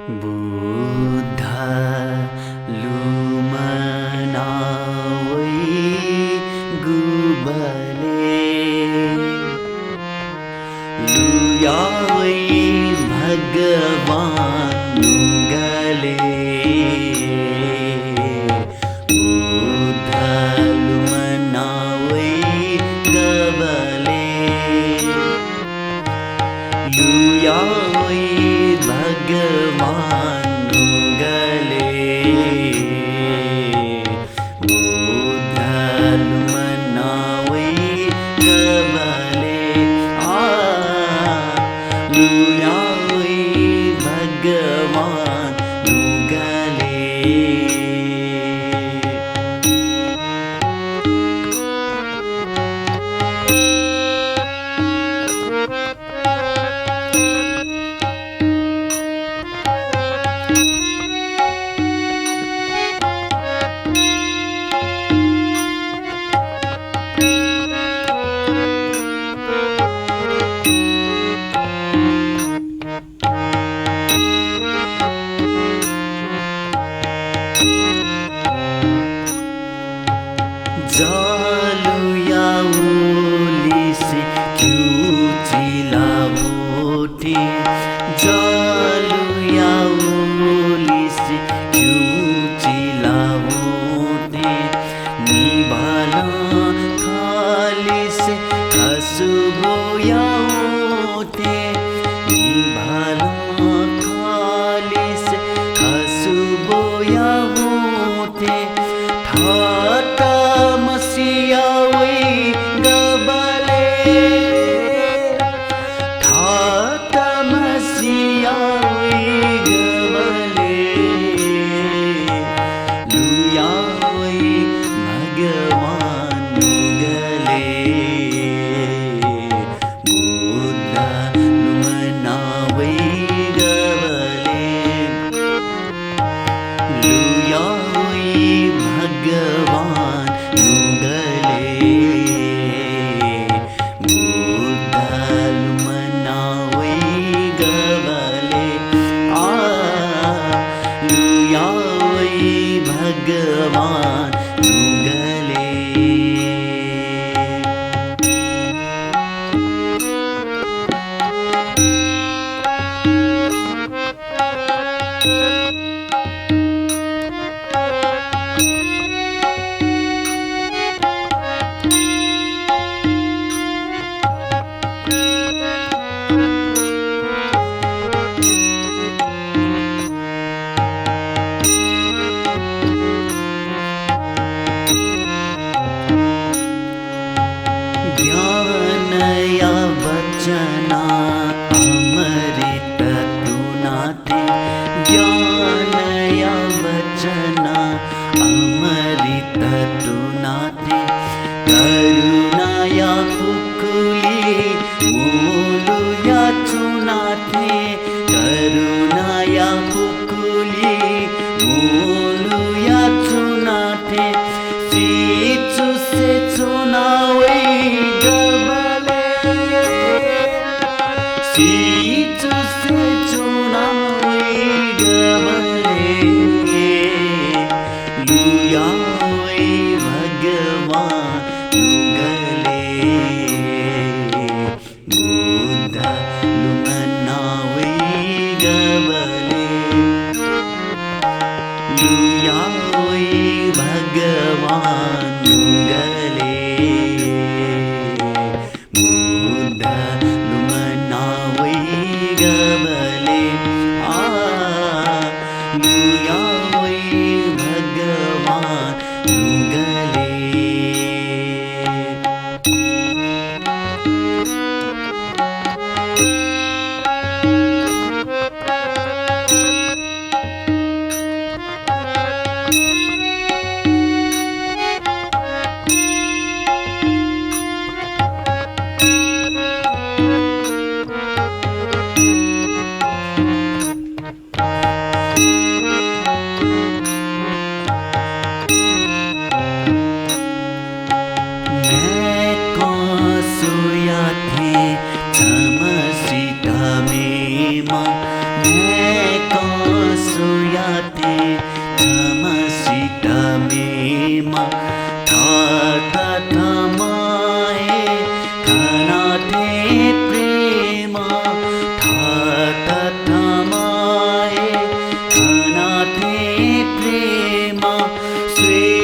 बुद्धा लुमनावै गुबले लुयावै भगवान नुगले बुद्धा लुमनावै गबले लुयावै भगवान नुगले बुद्धा लुमनावै गबले लुयावै भगवान नुगले जालुयाउलिसे क्युचिलावोटे जालुयाउलिसे क्युचिलावोटे निभाला खालिसे खसुबोयावोटे निभाला खालिसे खसुबोयावोटे ठाटा मसियावै गबले ठाटा मसियावै गबले लुयावै भगवान नुगले बुद्धा लुमनावै गबले लुयावै भगवान नुगले बुद्धा लुमनावै गबले लुयावै भगवान नुगले ज्ञानया वचना अमृत तुनाते ज्ञानया वचना अमृत तुनाते करुणाया फुकुली मूलुया चुनाते करुणाया फुकुली मूलुया चुनाते सीचु से चुनावै गबले सीचु से चुनावै गबले लुयावै भगवान नुगले बुद्धा लुमनावै गबले लुयावै भगवान नुगले बुद्धा लुमनावै गबले लुयावै भगवान प्रेम था थमाए खनाथे प्रेम था थमाए खनाथे प्रेम स्वे